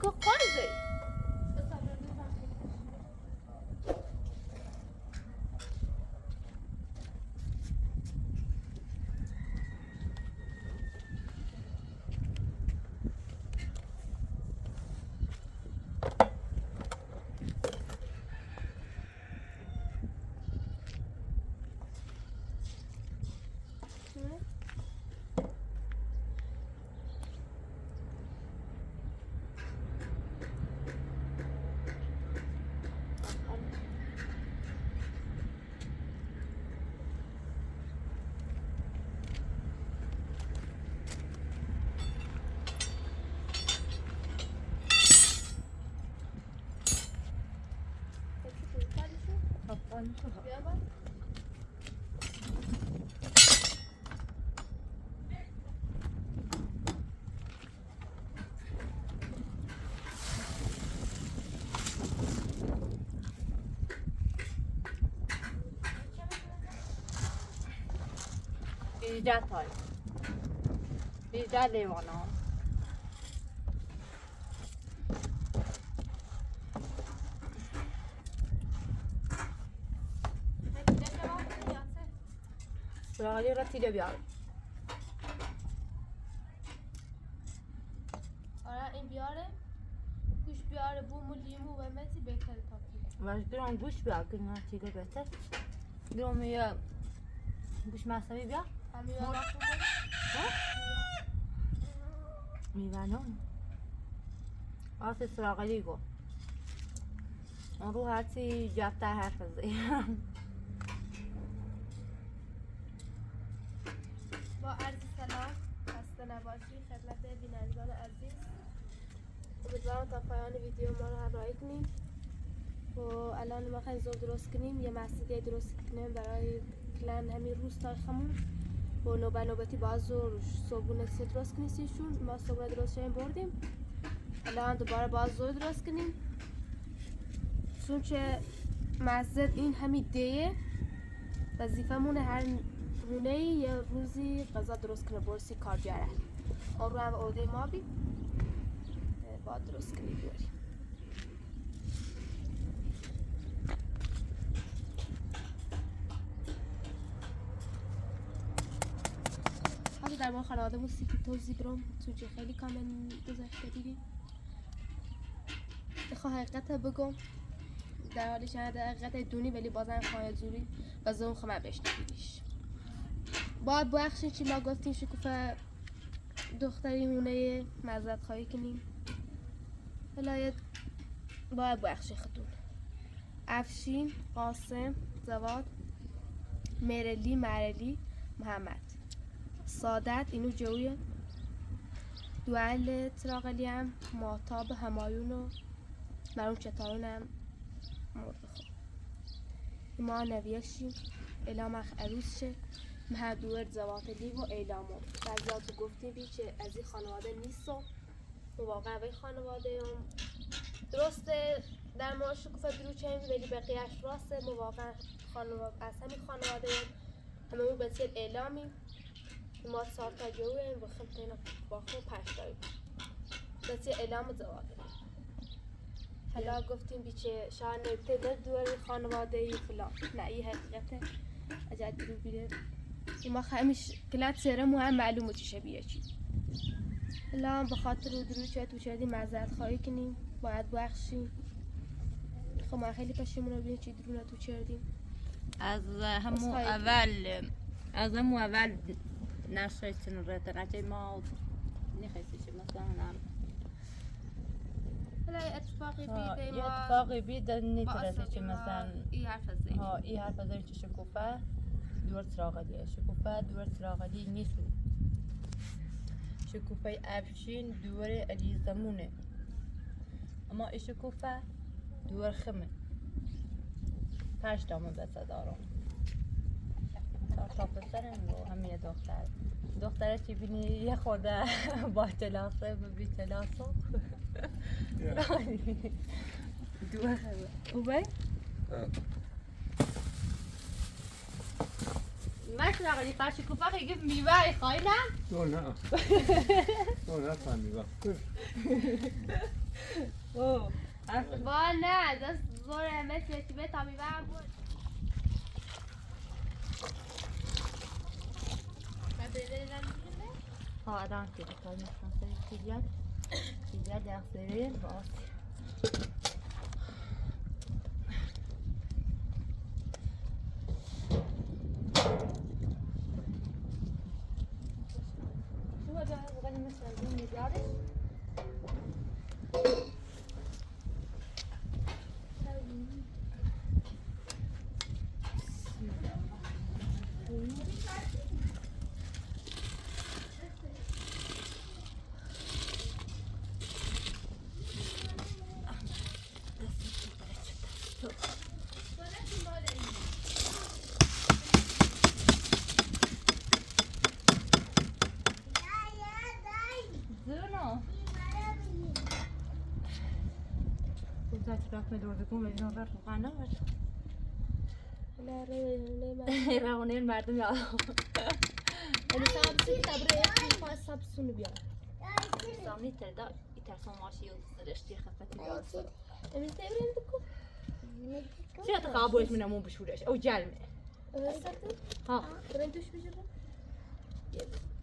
که قرضه بیجا تای بیجا لیوانا سراغلی را تیره بیار آره این بیاره گوش بیاره بوم و لیمو و مسی بهتر تاپی وش گرام گوش بیار که نه تیره بهتر گرام یه گوش مصنوی بیار همین وقت میونم آسه سراغلی گو اون رو هرچی جفتر حرف بزنی با عرض سلام خسته نباشی خدمت بینندگان عزیز امیدوارم تا پایان ویدیو ما رو همراهی کنیم و الان ما خیلی زود درست کنیم یه مسجد درست کنیم برای کلن همین روستای خمون و نوبتی باز و صبحونه درست کنیم سیشون ما صبحونه درست شدیم بردیم الان دوباره باز زود درست کنیم چون که مسجد این همین دیه وظیفه مونه هر رونه یه روزی غذا درست کنه برسی کار بیاره اون رو هم عهده ما بی باید درست کنی بیاریم حالا در مورد خانواده موسیقی توضیح برام توی خیلی کامل گذاشته دیدیم بخواه حقیقت بگم در حالی شاید حقیقت دونی ولی بازم خواهی زوری و زون خمه بشنیدیش باید بخشی چی ما گفتیم شکوفه دختری مونه مزد خواهی کنیم ولایت باید بخشی خطون افشین، قاسم، زواد، مرلی، محمد سادت اینو جویه دوال تراغلی هم ماتاب همایون و مرون چطارون هم مرد خود ما نویشیم اعلام عروس شه مهدور زواتلی و اعلامو بعضیاتو گفتیم بی که از این خانواده نیست و واقعا به خانواده هم درسته در مورد شکوفه دروچه ولی بقیهش راسته واقعا خانواده از همین خانواده همه اون بسیار اعلامی ما سال تا جوه و خمتین با خون پشتایی بسیار اعلام زواده حالا گفتیم بیچه شاید نبته در دور خانواده ای فلان نه این حقیقته اجاد رو بیره ما همیش کلات سرمو هم معلومه چی شبیه چی حالا به خاطر دروچه تو شدی معذرت خواهی کنیم باید بخشیم خب ما خیلی پشیمون رو ببینیم چی درونه تو چردیم از همو اول نشایستن رتنچه ما نخیستیشه مثلا هم حالا اتفاقی بیده یه اتفاقی بیده نیترسه چه مثلا این حرف از این این حرف از چه شکوفه دور سراغلیه شکوفه دور سراغلی نیست شکوفه افشین دور علی زمونه اما این شکوفه دور خمه پشتامون بسه دارم تا پسرم و همین دختره چی بینی یه خوده با تلاسه و بی تلاسه دور خمه او بای؟ مثلا قلی فرشی کوپا خیلی میوه خواهی نه؟ تو نه تو نه فهمیدم اوه با نه دست زور مثل تیبه تا میوه هم بود ها ادام که بکنم مثلا سری تیجال در سری باز شو هذا غني مثلا مليارش رفت دوردگون و اینا رفت قنا نه روانه مردم یاد الی صاحب سی تبره یک پاس صاحب سونو بیا سامی تردا ایترسون ماشی و رشتی خفتی بیاد امی تبره بکن چرا تقابلش من مو بشورش او جلمه ها بریم توش بجرم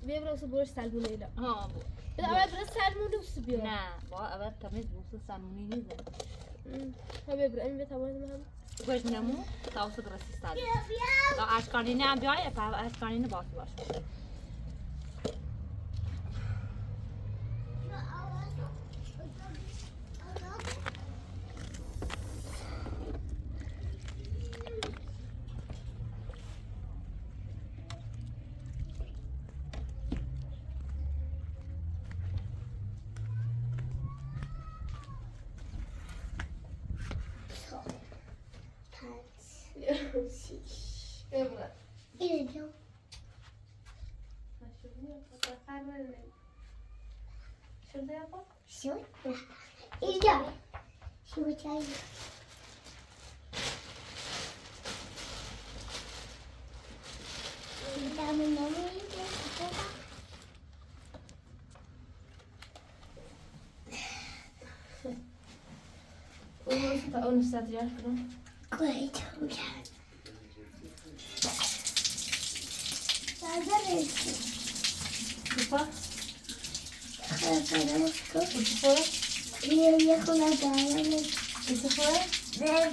بیا برو برش سلمونه ایلا ها بده اول برش سلمونه بس بیا نه با اول تمیز بوسه سالمونی نیزه ها بیا برو امی بیا توانم هم گوش منمو تاوسط رسی سال تا اشکانی هم بیای پا اشکانی نه باش باش شده یا با؟ اینجا شو چای اون استاد یار کنم کویت میشن بازار کوپا خرید کن کوپا یه خونه دارم استفاده نه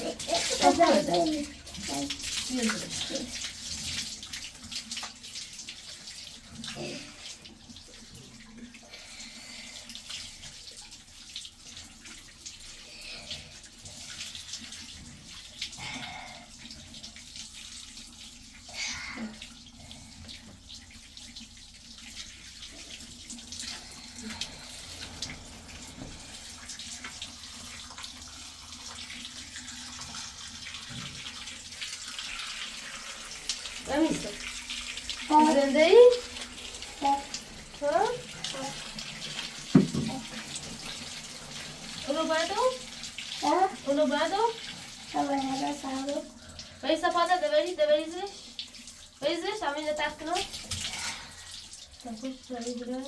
نمیسته زنده ای؟ ها؟ اونو بعدو؟ اونو بعدو؟ ولی سپاده دبریزش؟ بریزش همین رو تخت کنم؟ تخت شایی برم؟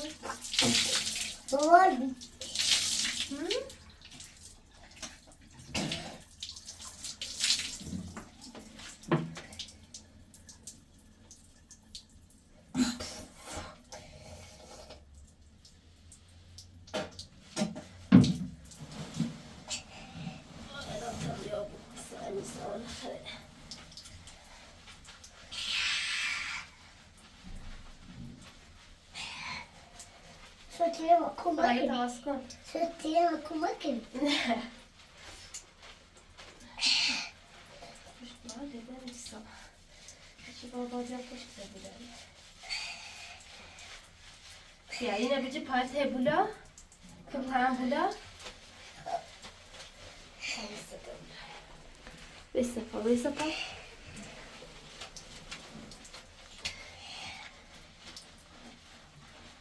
کمک تماس کن کن Ya yine bici parti bula. Kıptaran bula. Vesepa.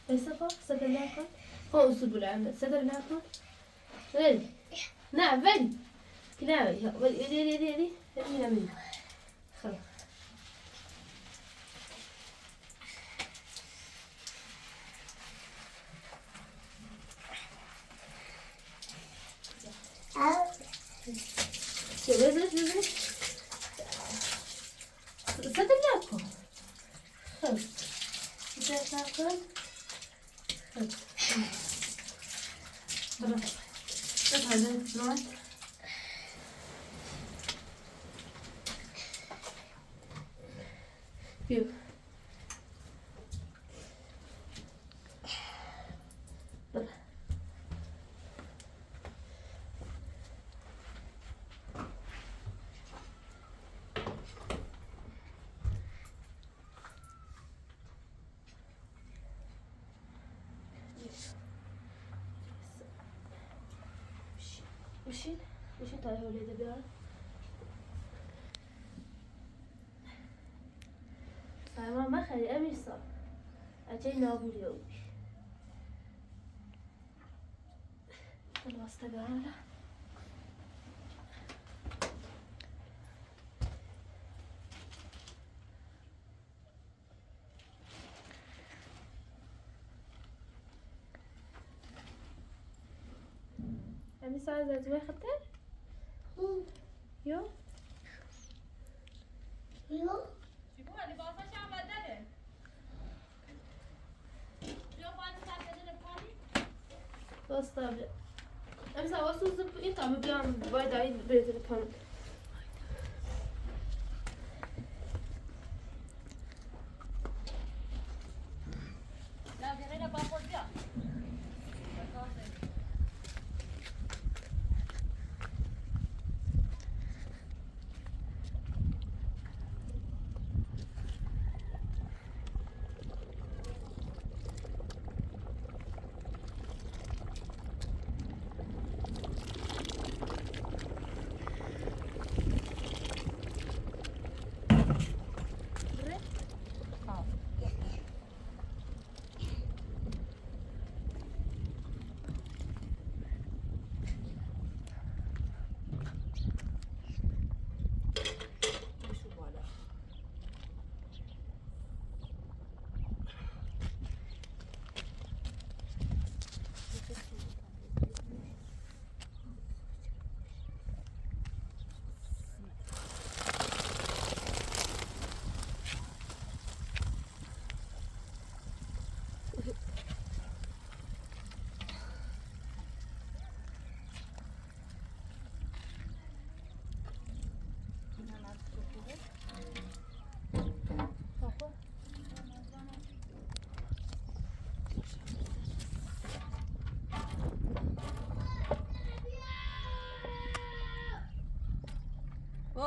Vesepa, sedeler kal. Konsu bula hem de. Sedeler kal. Ver. Ne ver. Kila ver. Yedi. Yedi. Yedi. Yedi. خلاص. کن بپرده نوت بیا بشین تا هولیده بیارم سلام بخیری امیرسا عجای نابوری او واسطه بیارم امیرسا از ازوی خطر؟ یو؟ یو واسطه بیا امیرسا واسه زب این تا بیام باید دایی بریده کنم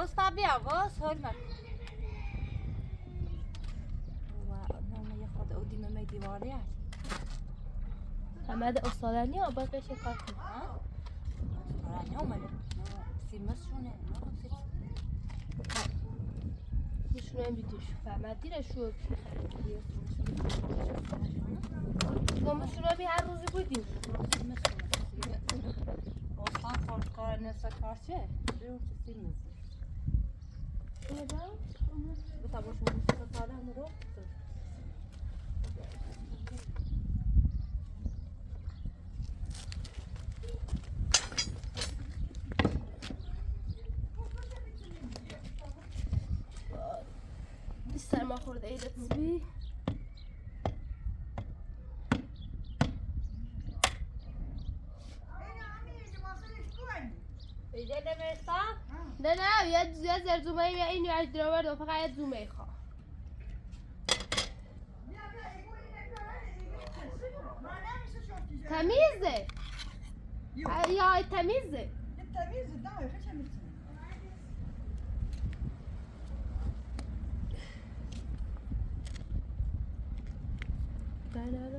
باز بیا باز هول من و نام یه خود اودی ممی دیواری هست حمد استادانی ها باید بشه کار کنم استادانی اومده سیمس شونه نشونه هم بیدیش فهمد دیره شو گمشونه بی هر روزی بودیم استان خورد کار نصف کار چه؟ بیرون چه سیمس بتا باشون نصف کار هم رو سرما خورده ایدت زبی ایده نمیستا؟ نه یه زرزومه یا این یا درآورد و فقط یه زومه خواه تمیزه یا تمیزه نه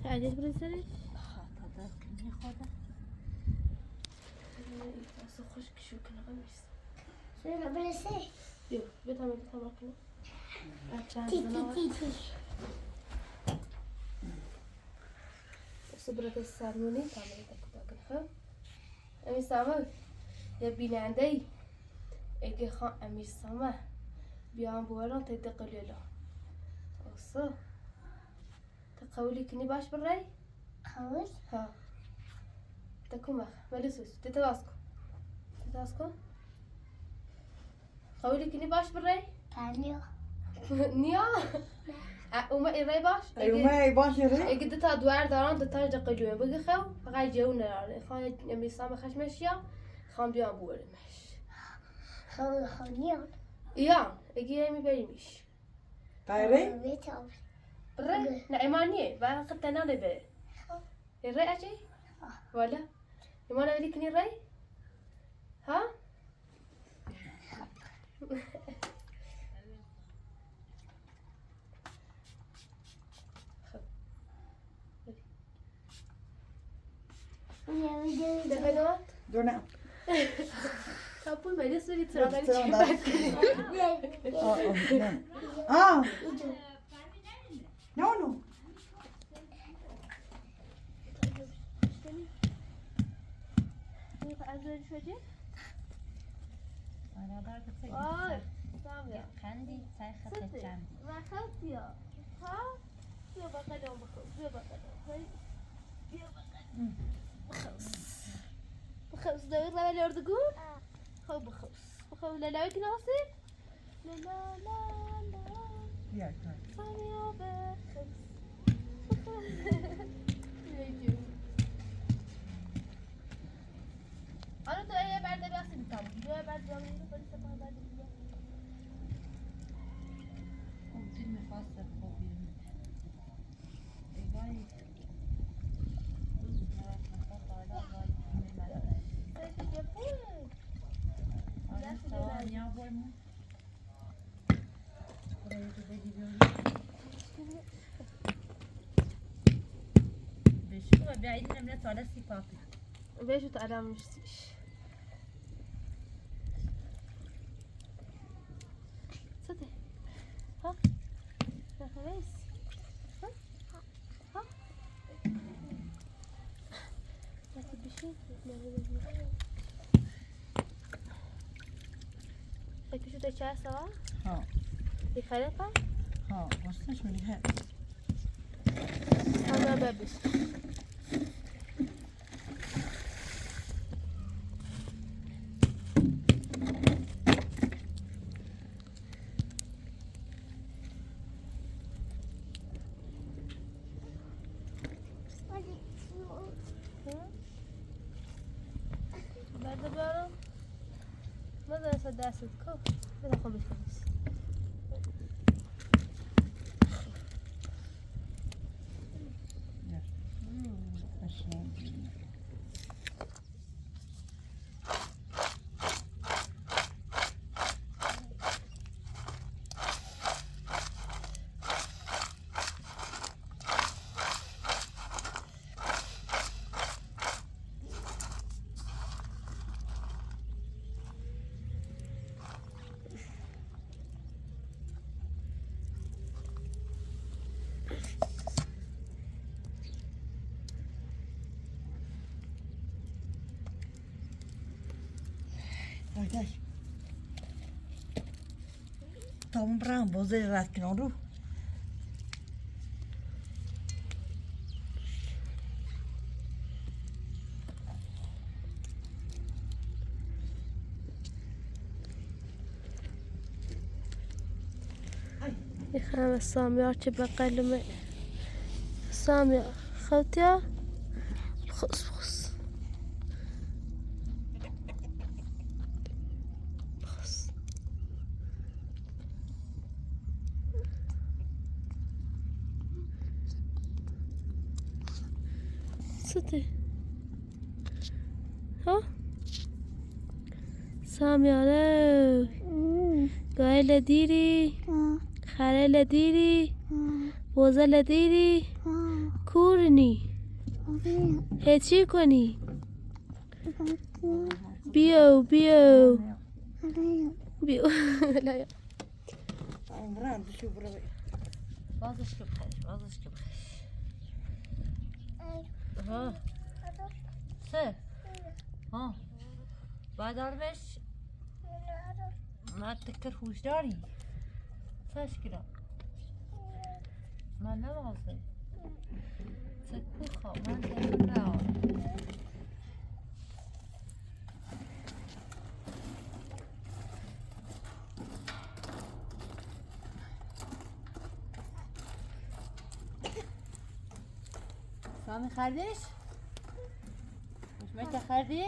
عادت برسرش؟ خاطر کنی خدا واسه خوش کشو کنه قمیص شو برسه بیا تمام کنم تی تی تی تی صبرت السرمونی تعمل تک خب امیر سامه یه بیننده ای اگه خان امیر سامه بیان بوران تدقلیلا اصلا تقولي كني باش بالري خلاص ها تكون ملسوس تتاسكو قولي كني باش بالري تانيو نيا وما الري باش ايوه باش ري قد تا دوار داران دتا دقليون بقى خو غاي جونا يعني خان يمي سامه خش مشيا خان بيان بور مش خانيون يا اجي يمي بريمش طايري بيتهم بالري نعمانيه بقى قتنا لبه الري اجي ولا يمانا ذيك ني الري ها يا ودي دهنات دونا Kapı böyle sürü sıradan Sıradan. çıkıyor. اه نو نو Ay, tamam ya. Kendi sayfa seçeceğim. Rahat ya. Ha? Şuraya bakalım bakalım. Şuraya bakalım. Hayır. Şuraya bakalım. بخبز داير لا لا يردقون خو بخبز لا لا يمكن أصير لا لا لا لا يا صار يا بخبز أنا تو أيه بعد بيأسي بتام جو بعد جامعي بس تبغى بعد بيا Dil mi fazla problem. Vay. سيدي جبور Tamam ya boy mu? Burayı da gidiyorum. Beşik ve بعيد من على السقاطي. بيشو تعالى مشتيش صدق ها يا خلاص ها ها لكن بشي لكن شو تشاه سوا ها يخلطها ها وصلنا شو اللي هاد هذا بابس بعد بارو ماذا صدقت كوف هذا خبز خبز Arkadaş. Tamam bırak bozuyor raskin oldu. يخام السامية تبقى لما سامية خوتيا بخص بخص بخص ستي ها سامية لو قايلة ديري خاله لديري بوزه لديري کورنی هیچی کنی بیو بیو لا یا عمران بشو برای بازش که بخش بازش که بخش ها سه ها بعد آرمش ما تذكر هوش داري ساش كده ما نبغى سكوخة ما نبغى سامي خردش مش متى خردي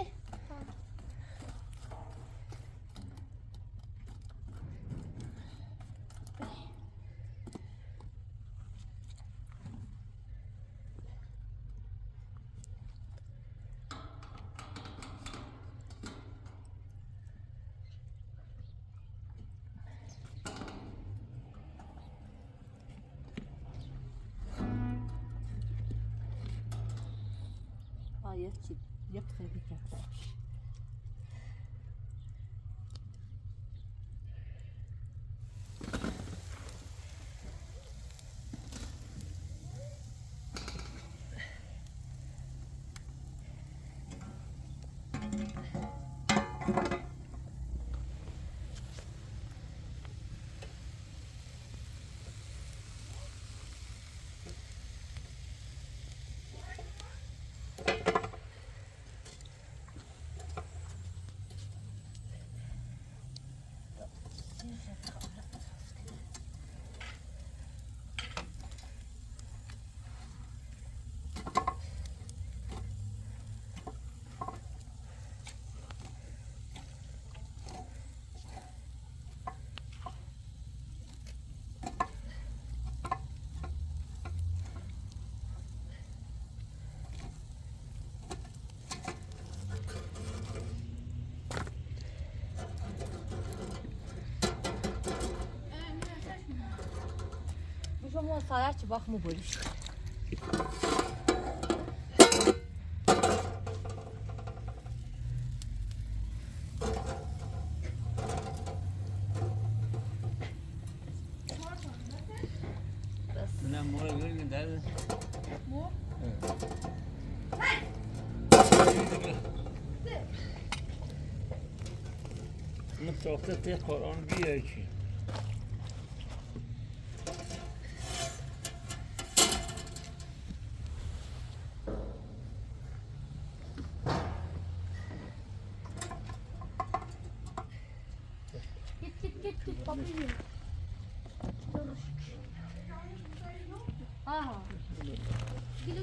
يبقى بك شما سایه چه باخ مو بریش نه مورا گرگن داره مو متوقع تی قرآن بیایی چی git papi aha gel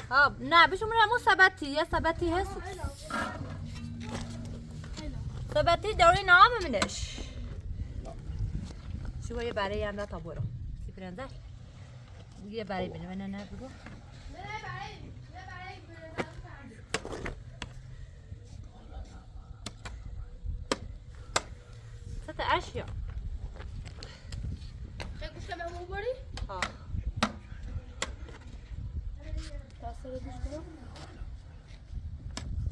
ها نه بشو منو مو ثبتی یا ثبتی هست ثبتی دوری نام منش شو یه برای هم تا برو سی پرنده یه برای بینه من نه بگو ست اشیا خیلی گوشت مهمون باری؟ ها تاثیر دوش کنم؟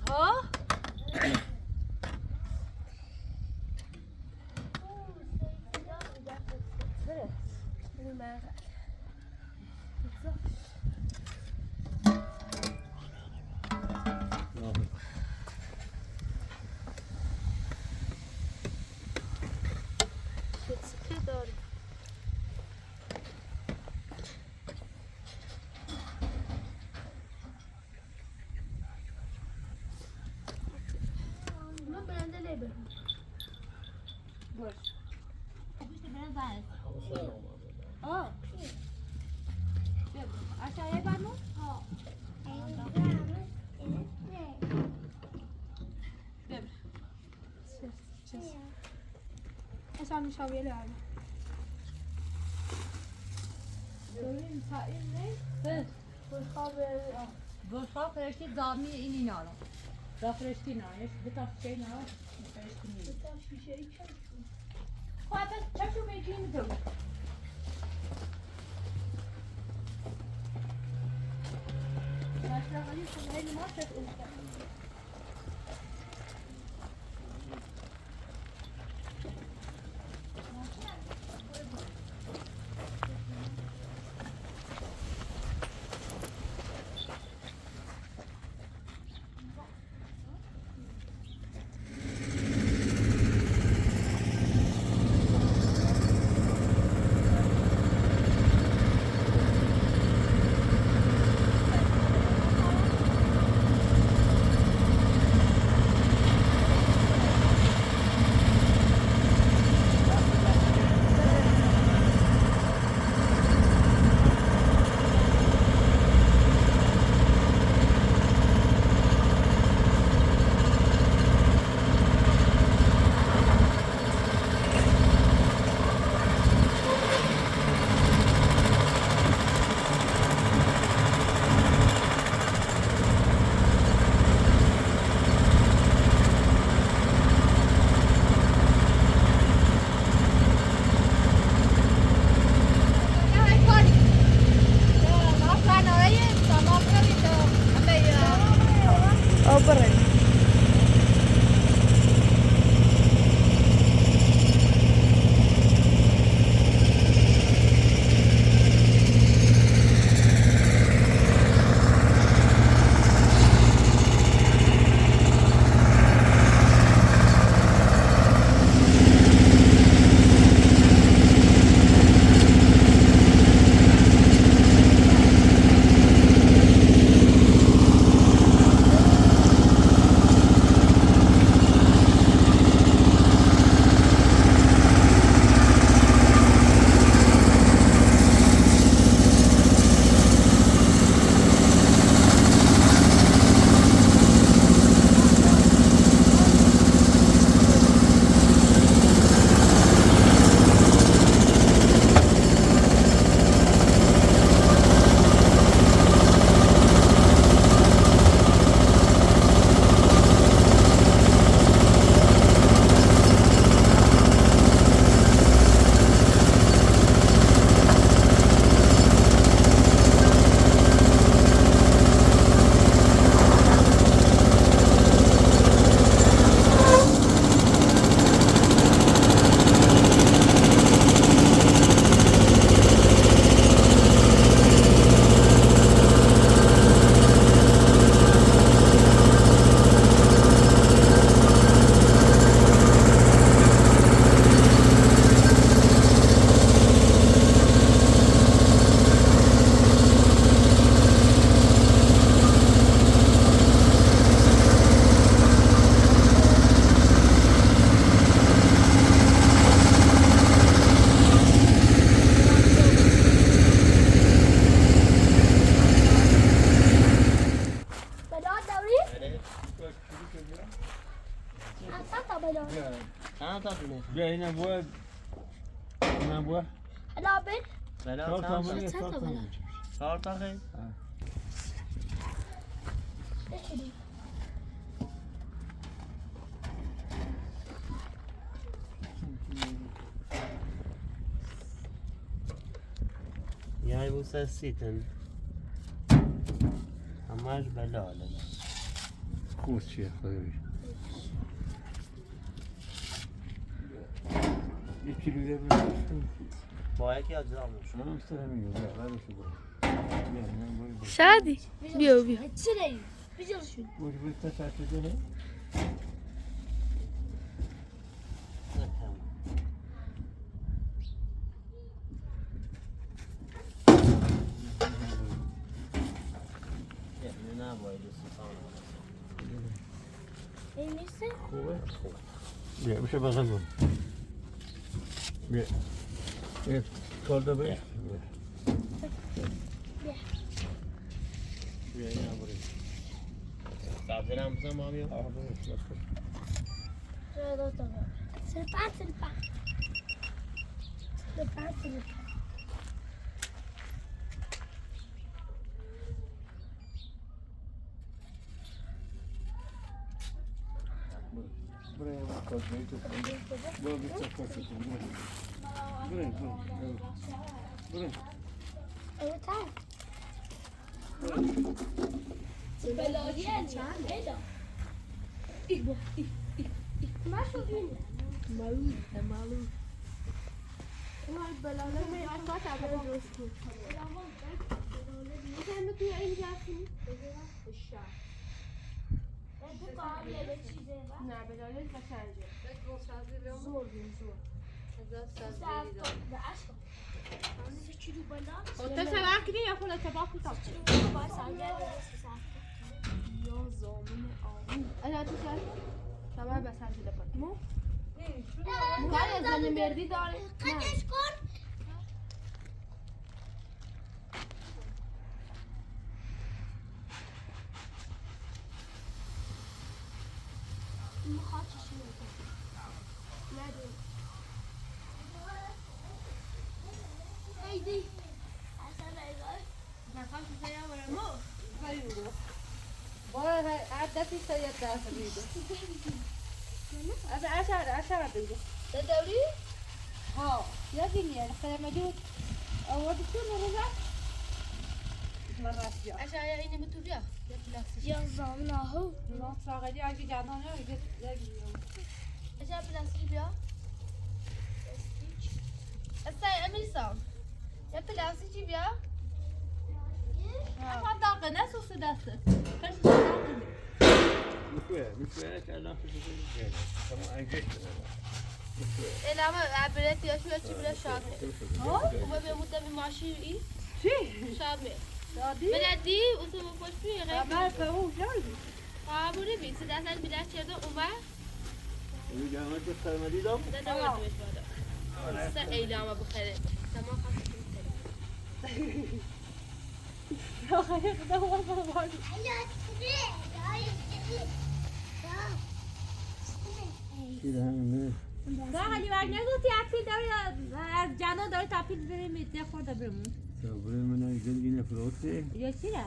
ها ببین من که داری من برنده لیبر بزن آه عشان بانو ها عشان نشاوي لعبة دورين سائل ليه؟ برخا فرشتی دامی اینی نالا دا فرشتی نایش بتا شی نالا فرشتی نی خواهد چشو بگیم دو ماشراغلی خیلی ما شد بیا اینم بوه اینم بوه لابن بلا چهار چند تامونی تا؟ 4 تامونی 4 تا خیلی یای بوسه سیتن همش بلاله خوز چیه خواهی یک کیلو بشتم با یکی اجزا میشه منم سر میگم بیا برشو برو شادي بيو بيو سري بجرشون وش بيت تسعة جنيه نه باید سیفان ايه نفسه خوبه بیا بشه بغل بیا Kaldı be. بیا اینا بریم قبل هم بزن با هم یا Sırpan sırpan. Sırpan sırpan. Buraya bak. Böyle bir çakası. Buraya. Buraya. Evet abi. Belediye ne da? Nasıl değil? malu. Ulan belalar mı aşağı kadar coşku. Sen mi tuya ineceksin? Ne belalar kaçancı? Zor değil zor. Otel sabah kini ya kola sabah ku tak. Ya zamane avu. Ana tu sen. Sabah basar di dapat. Mu? Bukan ya zanne merdi dare. Haydi. تدوري؟ ها يقيني يعني خلينا موجود أول شو نروح مرات يا Aşağıya yine mi tutuyor? Ya plastik. Yazan ahu. ما تراغدي أجي جانا يا يجي Aşağı plastik ya. Asay Emirsan. Ya plastik ya. ما داقة ناس وسداسة خلص داقة مشوية كأنها في الجيل. كما أنجزت. Elama abiret ya şu açı bile şahane. Ama ben mutlaka bir maaşı iyi. Şahane. بلدی اصلا خوشی غیر ما فهمو جالب قابونه بی صدا سر بلا چرده اومد إذا جاءنا جت المدينة. ده نورد بهش بالا سر ایلامه بخره تمام كده هم. داقة وقت نگفتی اپیل داری از جانا داری تاپیل بریم میتونه خورده برمون صبري من أجل جينا فلوسي. یا چیه؟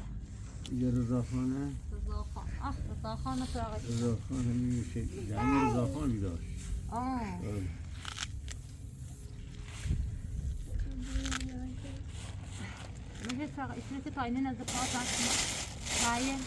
إذا رزاقنا. رضاخان رضاخان فراغت رزاقنا هم شيء. يعني رزاقنا بداش. میشه فراغت اسمه که تاینه نزد پاس هستیم تاین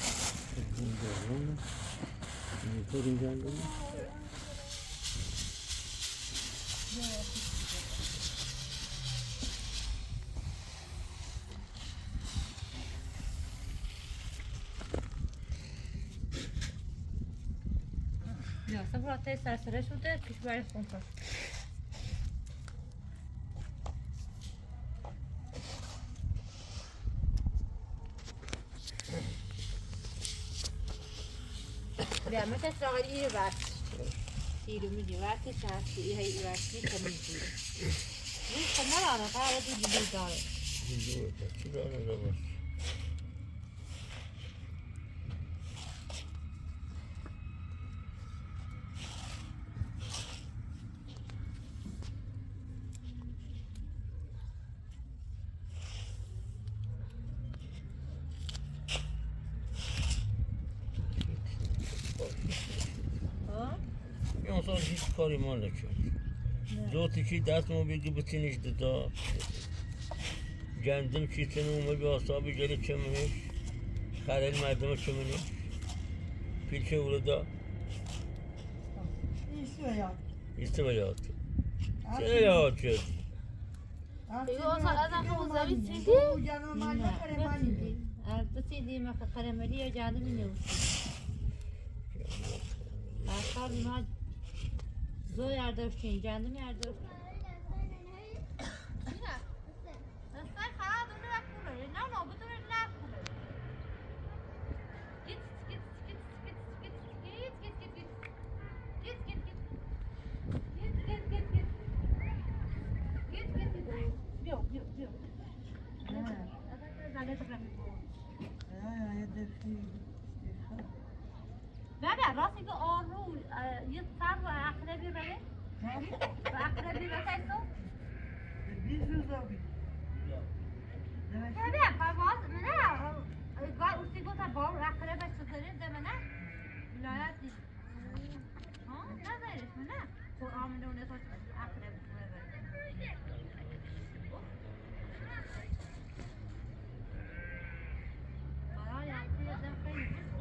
یا سفرات سرسره شده کشور خونفاش بیا مثل فراغت ایره برد تیرو میدی وقتی شهستی ایه ای وقتی کمیدی این خب نداره قرار دیدی داره یه سال هیچ کاری ما نکرد. زوتی چی دست ما بگی بتینش دادا. گندم چی تنو ما به آسابی جلی چمنش. خرل مردم چمنش. پیچه وردا. استوایات. استوایات شد. دیگه اون سال از هم زمین چیزی بسیدی ما خرملی یا جانم نیوشی آخر ما زو یارداشتین جانم یارداشتین yok yok yok. زنه تقرم میکنم بله راستی که آرو یه سر و اقربی بره و اقربی بره تو بله پرواز نه گاه اوستی گوتا بار اقربه چطوری ده منه ولایت نیست ها نه دایرش منه قرآن منونه تو اقربی بره برای یکی ده خیلی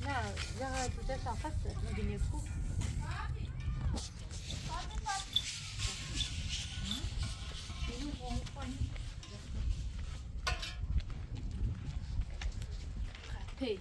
نه یا دوده شاخصه میبینی خوب Hey.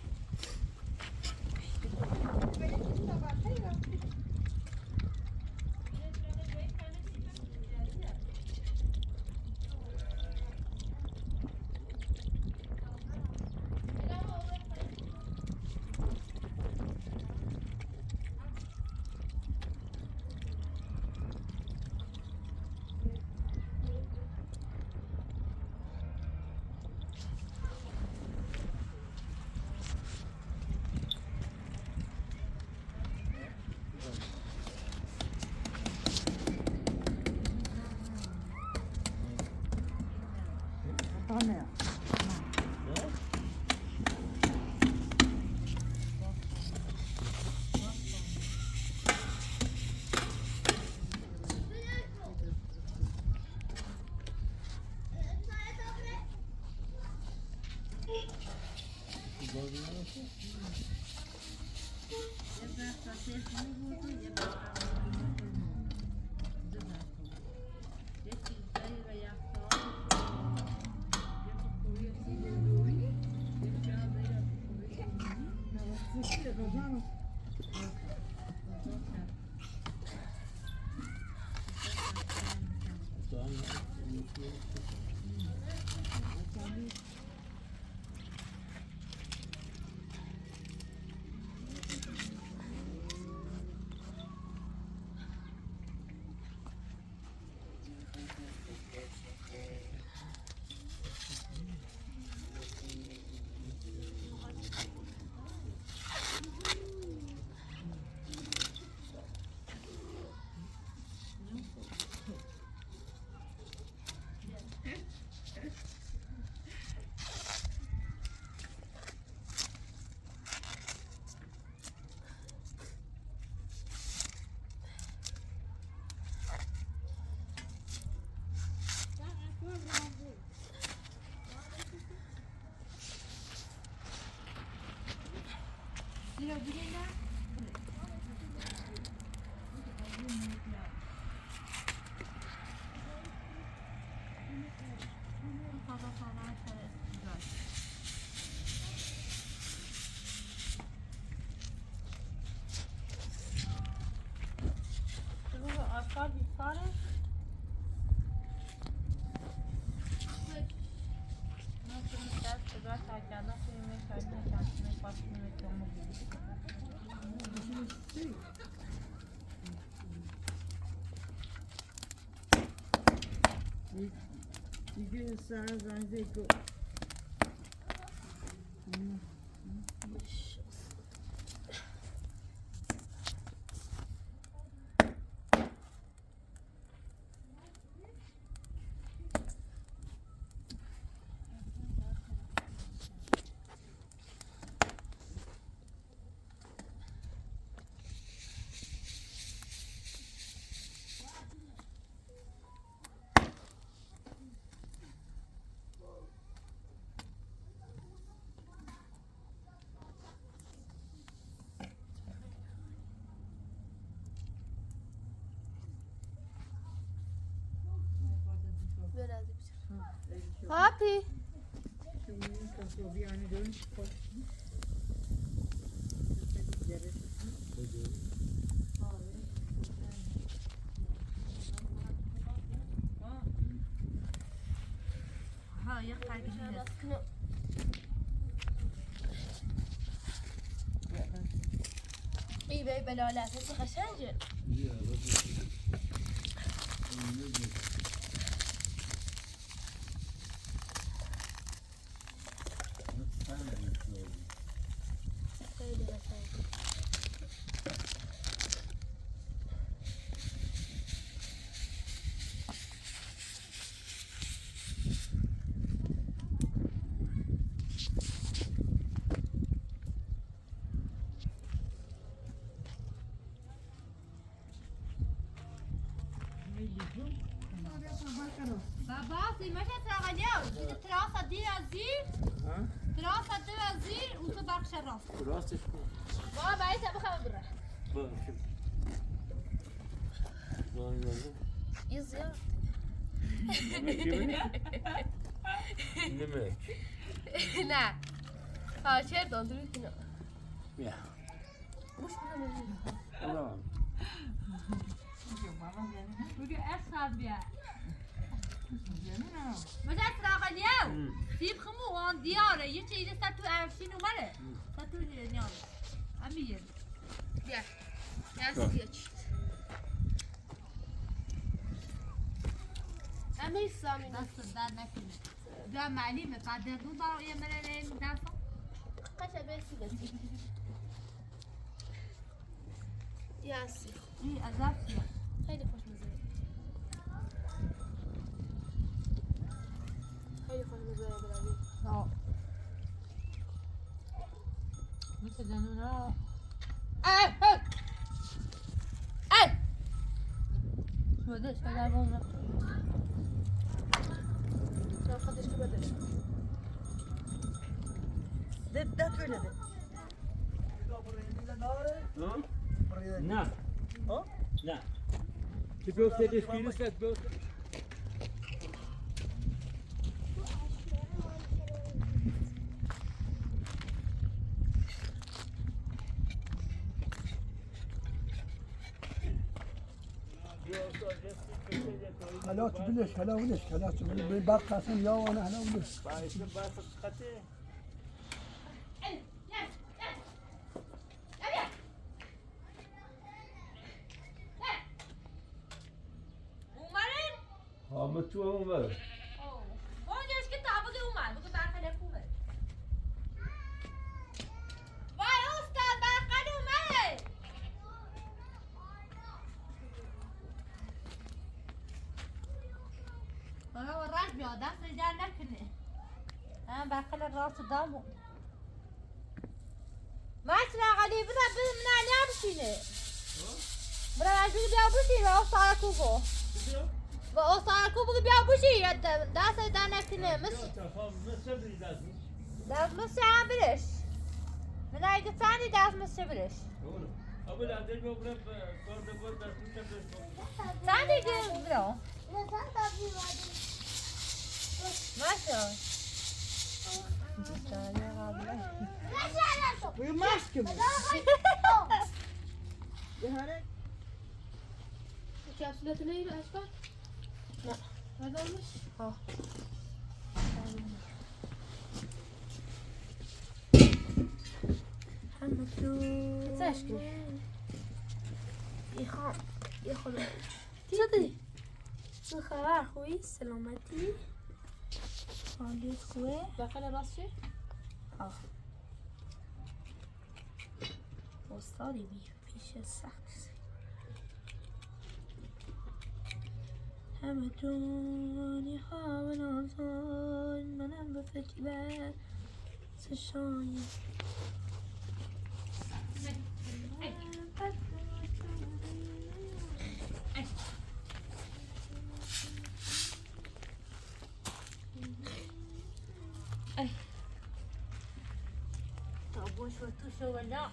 Asfalt yukarı. Nasıl ister? Sıra çayken nasıl yemek çayken kendine başka yemek olmak دیگه سر زنده گو Papi. Şimdi kasıyor bir yani dönüş koş. ها یه خرگی هست. ای بی بلاله اساسی قشنگه. خیلی قشنگه. بابا سیمش تراغلیو تراس دی ازیر تراس دی ازیر و تو بخش راست راستش کن. بابا باید بخوام بره. باشه. زنی این زیاد. نمک. نه. پاچر دندون کنه. بیا. گوش بدم. الان. بگو اصلا بیا مجا تراغلیو سیب خمو وان دیاره یه چیزی سر تو عرشین اومده سر تو نیامه امیر بیا. یه سیاه چید. امیر سامی دست در نکنه دو معلیمه بعد دو دارو یه مره دست قشنگ بیستی بسی. یه سیاه. این عذاب چیه خیلی خوشمزه. خیلی خوشمزه بروی. آه مثل جنونا شودش کدر باز رفت رفتش که بدش. ده öyle de. نه. نه. Ty był wtedy chwilę, był. خلاص بلش هلا ولش خلاص بالباقي قسم يا وانا هلا ولش Ama tu اون ور. اونجاش که تابوت اومد بگو برخلاف خوبه وای استاد برخلاف اومده حالا رد بیاد دست در نکنه هم برخلاف راست دامو مثلا قلی بنا من علیم شینه برای از بیا بشینه استاد کوبو و استاد کوبو بیا بشینه دست در نکنه دست مست هم برش من اگه تانی دست مست برش تانی که برو ماشا Uyumaz ki bu. Yani کپسولت نهی اشکال؟ نه. ندارمش؟ ها. همه تو تشکیل یه خودم چی شدی؟ چه خبر خوبی؟ سلامتی؟ حالت خوبه؟ بخیر راست چه؟ ها استادی بی پیش سخت همه دنیا ها و نازان منم به فکر بس شاید boş ver tuşa valla.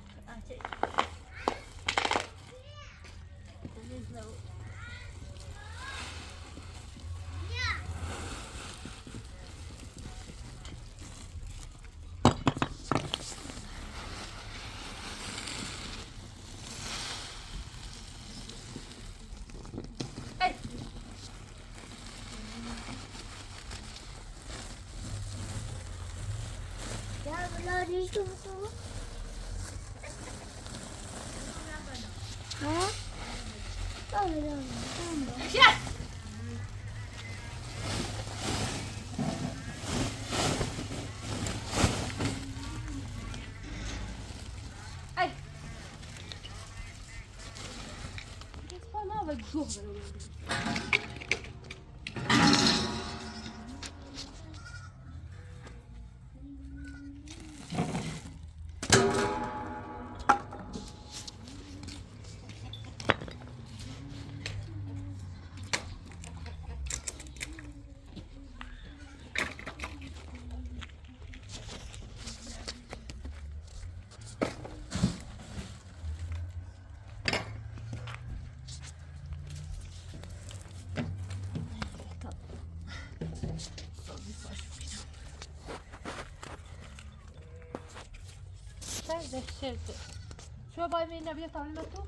شو باي مين نبي تعمل متو؟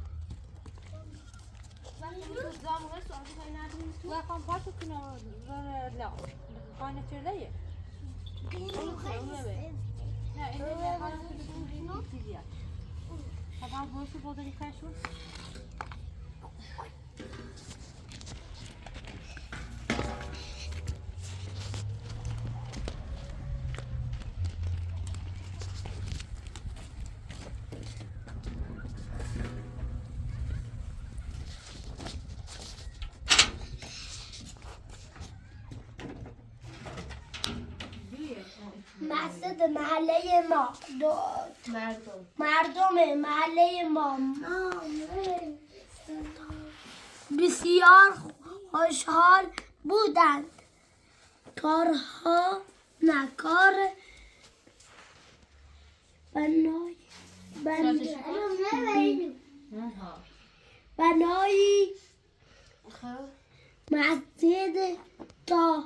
لا كان باشو كنا لا كانت شرية لا إنه طبعا بوشو بودري كاشو مسجد محله ما مردم محله ما بسیار خوشحال بودند. کارها نکار بنایی مسجد تا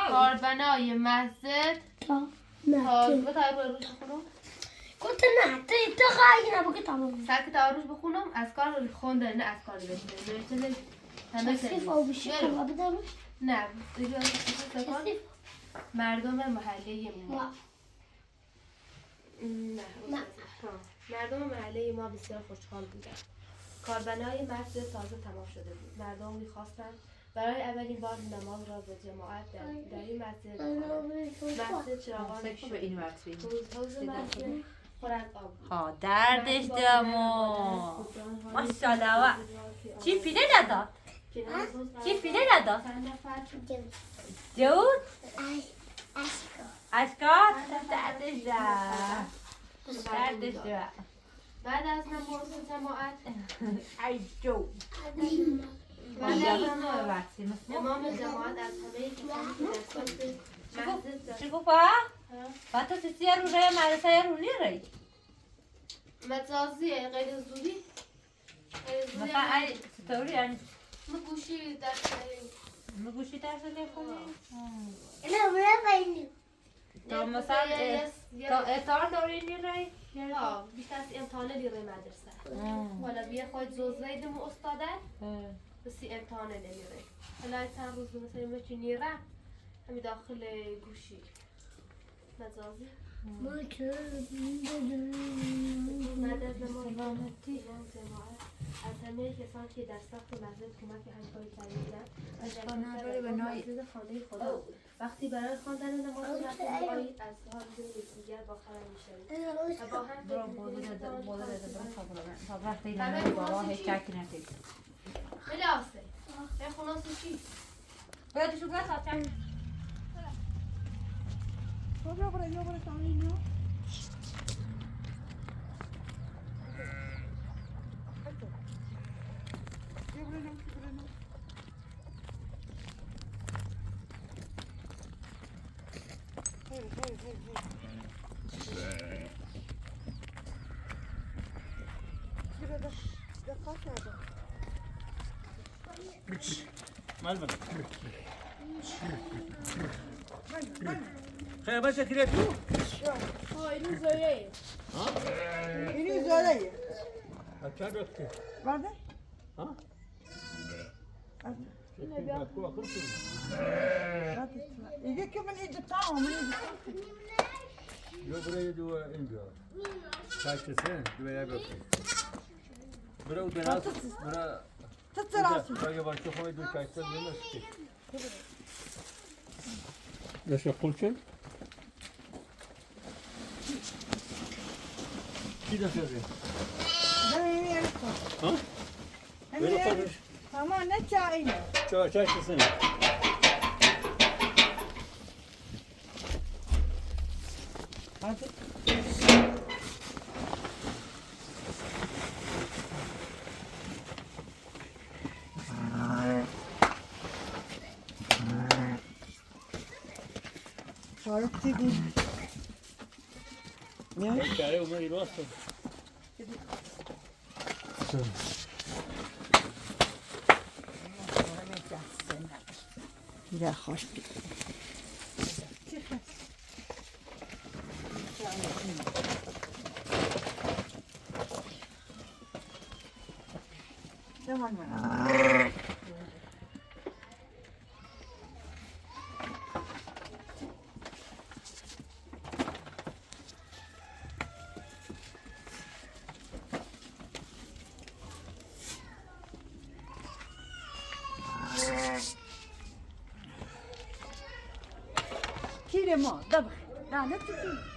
کاربنای مسجد تا گفت نه تا خواهی نبا که تمام سر کتاب روش بخونم از کار خونده نه از کار بشنه کسیف او بشی کلا بدم نه مردم محله ما نه مردم محله ما بسیار خوشحال بودند. کاربنای مسجد تازه تمام شده بود. مردم می‌خواستند برای اولین بار نماز را به جماعت در این مسجد بخونند. مسجد چراغانش حوض مسجد پر از آب بود. ها دردش دمو ماشاءالله چی پیله نداد؟ چی پیله نداد؟ جود؟ اشکات؟ دردش دم دردش دم بعد از نماز جماعت ای جو امام جماعت از همه کسانی که در صف مسجد چی گفت؟ با تو سیسی رو رای مدرسه رو نیری؟ مجازیه غیر زودی مثلا ای ستوری یعنی گوشی در مگوشی درس کنی؟ اینا برای بینیم تا مثلا تا اتار داری نیری؟ یا بیشتر از امتحانه لیره مدرسه حالا بیا خواهد زوزه دم استاده بسی امتحانه نمیره حالا چند روز مثلا میچی نیره همی داخل گوشی مجازی بعد از نماز جماعت از همه کسان که در صف مسجد کمک همکاری کرده بودند از مسجد خانه خدا بود. وقتی برای خواندن نماز می‌آیید از حال یکدیگر با خبر می‌شوید و با هم خیلی آسه این خلاصه چی؟ باید شو گفت چند مال خیلی باشه کلیت تو اینو زاره اچھا رکھتے برده ها اینه بیا ایگه که من ایده تمام من ایده Yo buraya dua inmiyor. Kaçtasın? Duaya bakın. Bura udenas, bura Tut tarafı. buraya bak çok havayı dur kaçta değil mi? Nasıl kulçun? Ki de söylüyor. Ben yeni koy. Ha? Hem Böyle yeni- konuş. Ama ne çayını? Çaştasın. Hadi. Çarık dedi. Ya. Kare uma irosa. Ya hoş bir. Tamam mı? Kiremo, da bak. Daha ne tutuyor?